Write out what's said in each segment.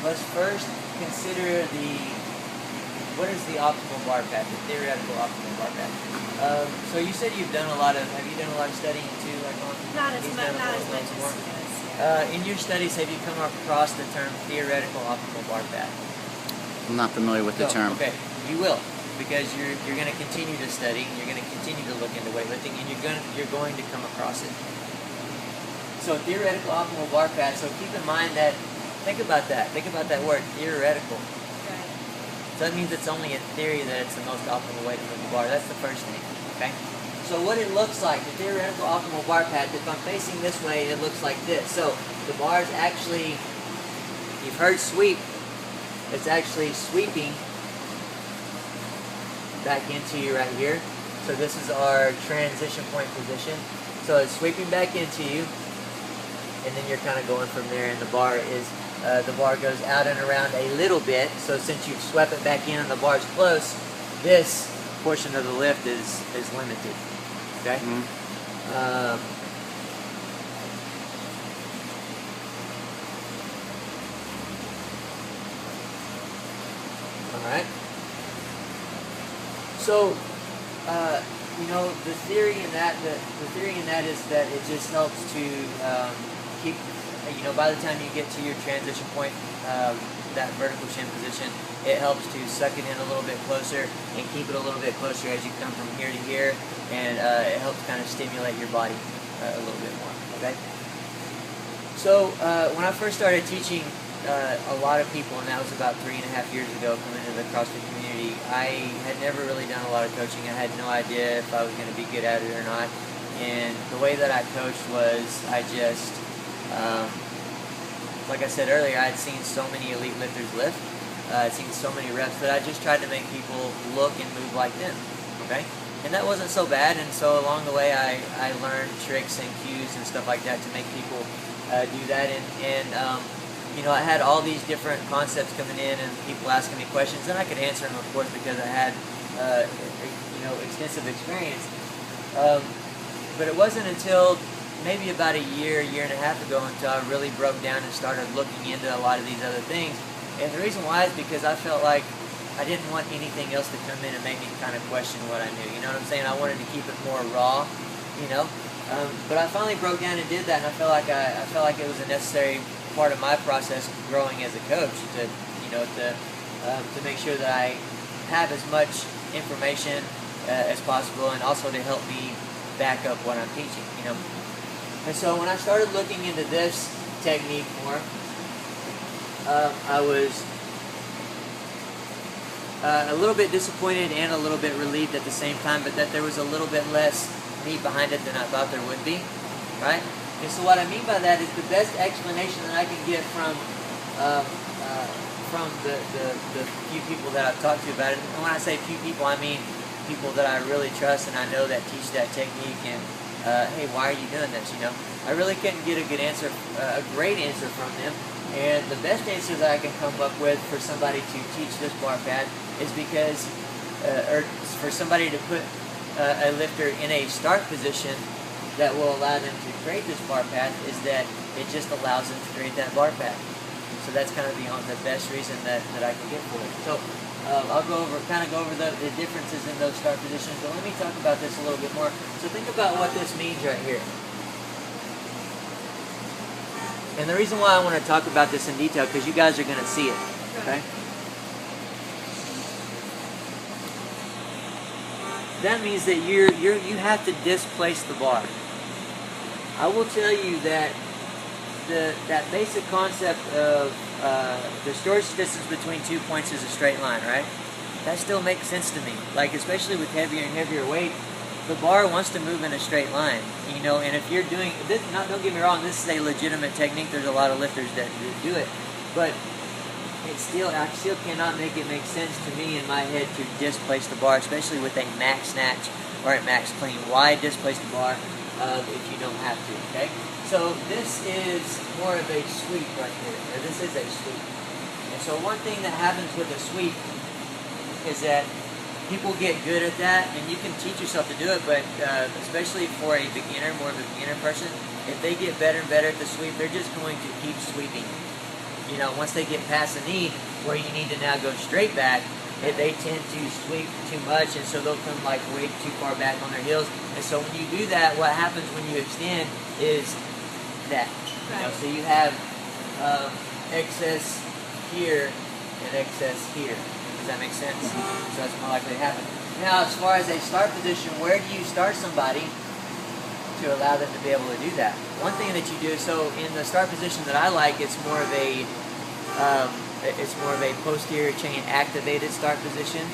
let's first consider what is the optimal bar path, the theoretical optimal bar path. So you said have you done a lot of studying too, like on not as much as he does. In your studies, have you come across the term theoretical optimal bar path? I'm not familiar with the term. Okay, you will, because you're going to continue to study, and you're going to continue to look into weightlifting, and you're going to come across it. So theoretical optimal bar path. So keep in mind that. Think about that word, theoretical. Right. So that means it's only in theory that it's the most optimal way to move the bar. That's the first thing. Okay. So what it looks like, the theoretical optimal bar path. If I'm facing this way, it looks like this. So the bar is actually, you've heard sweep. It's actually sweeping back into you right here. So this is our transition point position. So it's sweeping back into you, and then you're kind of going from there. And the bar goes out and around a little bit. So since you've swept it back in and the bar's close, this portion of the lift is limited. Okay. Mm-hmm. Alright. So, the theory in that is that it just helps to keep, by the time you get to your transition point, that vertical shin position, it helps to suck it in a little bit closer and keep it a little bit closer as you come from here to here, and it helps kind of stimulate your body a little bit more. Okay. So when I first started teaching a lot of people, and that was about 3.5 years ago, coming into the CrossFit community, I had never really done a lot of coaching. I had no idea if I was going to be good at it or not. And the way that I coached was I just, like I said earlier, I had seen so many elite lifters lift. I'd seen so many reps that I just tried to make people look and move like them. Okay? And that wasn't so bad. And so along the way, I learned tricks and cues and stuff like that to make people do that. I had all these different concepts coming in and people asking me questions, and I could answer them, of course, because I had, extensive experience. But it wasn't until maybe about a year and a half ago until I really broke down and started looking into a lot of these other things. And the reason why is because I felt like I didn't want anything else to come in and make me kind of question what I knew. You know what I'm saying? I wanted to keep it more raw, But I finally broke down and did that, and I felt like it was a necessary part of my process of growing as a coach to make sure that I have as much information as possible, and also to help me back up what I'm teaching. And so when I started looking into this technique more, I was a little bit disappointed and a little bit relieved at the same time, but that there was a little bit less meat behind it than I thought there would be, right? And so what I mean by that is the best explanation that I can get from the few people that I've talked to about it. And when I say few people, I mean people that I really trust and I know that teach that technique. And hey, why are you doing this? I really couldn't get a good answer, a great answer from them. And the best answer that I can come up with for somebody to teach this bar path is because, or for somebody to put a lifter in a start position that will allow them to create this bar path, is that it just allows them to create that bar path. So that's kind of the best reason that I can get for it. So I'll go over the differences in those start positions, but let me talk about this a little bit more. So think about what this means right here. And the reason why I want to talk about this in detail, because you guys are going to see it, okay? That means that you have to displace the bar. I will tell you that that basic concept of the shortest distance between 2 points is a straight line, right? That still makes sense to me. Like, especially with heavier and heavier weight, the bar wants to move in a straight line, and if you're doing this, don't get me wrong, this is a legitimate technique. There's a lot of lifters that do it, but I still cannot make it make sense to me in my head to displace the bar, especially with a max snatch or a max clean. Why displace the bar if you don't have to, okay? So this is more of a sweep right here. This is a sweep. And so one thing that happens with a sweep is that people get good at that, and you can teach yourself to do it, but especially for a more of a beginner person, if they get better and better at the sweep, they're just going to keep sweeping. once they get past the knee, where you need to now go straight back, they tend to sweep too much, and so they'll come like way too far back on their heels. And so when you do that, what happens when you extend is that. So you have excess here and excess here. Does that make sense? So that's more likely to happen. Now, as far as a start position, where do you start somebody to allow them to be able to do that? One thing that you do, so in the start position that I like, it's more of a posterior chain activated start position,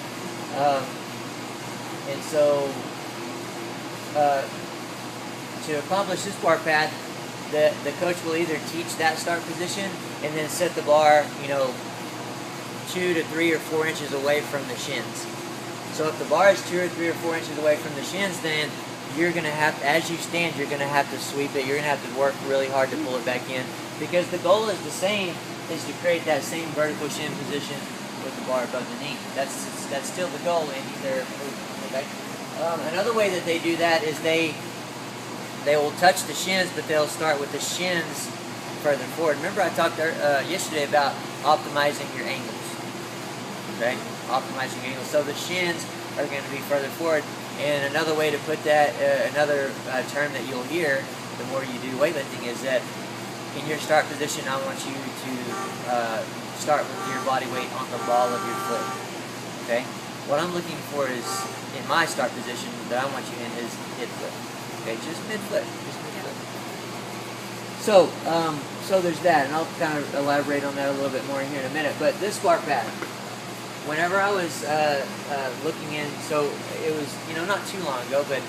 and so to accomplish this bar path, the coach will either teach that start position and then set the bar, 2 to 3 or 4 inches away from the shins. So if the bar is 2 or 3 or 4 inches away from the shins, then you're going to have, as you stand, you're going to have to sweep it. You're going to have to work really hard to pull it back in, because the goal is the same, is to create that same vertical shin position with the bar above the knee. That's still the goal in either movement. Okay. Another way that they do that is they will touch the shins, but they'll start with the shins further forward. Remember I talked yesterday about optimizing your angles. Okay, optimizing your angles. So the shins are going to be further forward. And another way to put that, another term that you'll hear the more you do weightlifting, is that in your start position, I want you to start with your body weight on the ball of your foot. Okay, what I'm looking for is, in my start position that I want you in, is mid foot. Okay, just mid foot, just mid foot. So, so there's that, and I'll kind of elaborate on that a little bit more here in a minute. But this bar path, whenever I was looking in, so it was, not too long ago, but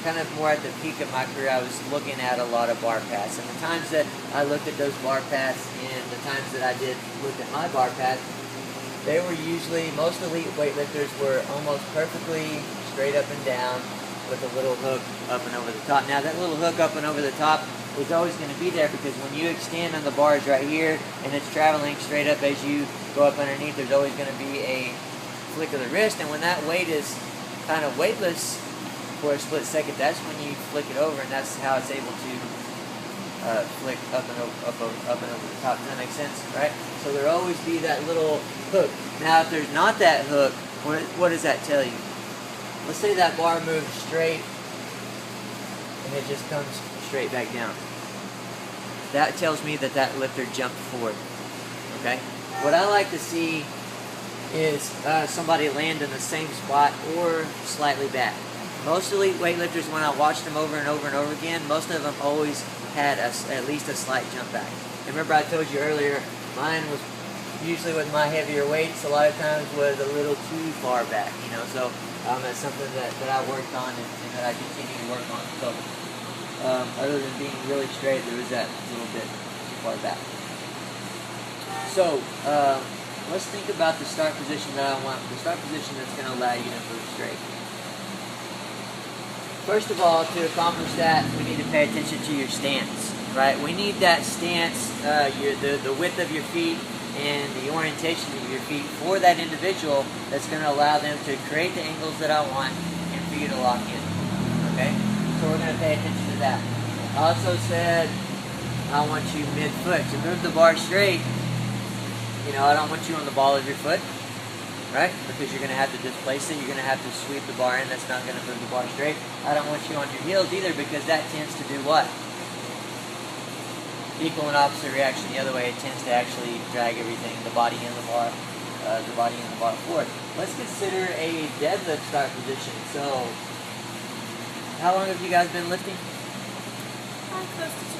kind of more at the peak of my career, I was looking at a lot of bar paths. And the times that I looked at those bar paths and the times that I did look at my bar path, they were usually, most elite weightlifters were almost perfectly straight up and down with a little hook up and over the top. Now that little hook up and over the top is always going to be there, because when you extend on the bars right here and it's traveling straight up as you go up underneath, there's always going to be a flick of the wrist, and when that weight is kind of weightless for a split second, that's when you flick it over, and that's how it's able to flick up and over the top. Does that make sense? Right? So there'll always be that little hook. Now if there's not that hook, what does that tell you? Let's say that bar moves straight and it just comes straight back down. That tells me that that lifter jumped forward. Okay? What I like to see is somebody land in the same spot or slightly back. Most elite weightlifters, when I watched them over and over and over again, most of them always had at least a slight jump back. And remember I told you earlier, mine was usually with my heavier weights, a lot of times was a little too far back, so that's something that I worked on and that I continue to work on. So other than being really straight, there was that little bit too far back. So let's think about the start position that I want, the start position that's going to allow you to move straight. First of all, to accomplish that, we need to pay attention to your stance, right? We need that stance, the width of your feet and the orientation of your feet for that individual that's going to allow them to create the angles that I want and for you to lock in, okay? So we're going to pay attention to that. I also said I want you mid-foot. To move the bar straight, I don't want you on the ball of your foot, right? Because you're going to have to displace it. You're going to have to sweep the bar in. That's not going to move the bar straight. I don't want you on your heels either, because that tends to do what? Equal and opposite reaction the other way. It tends to actually drag everything, the body and the bar forward. Let's consider a deadlift start position. So, how long have you guys been lifting? Close to 2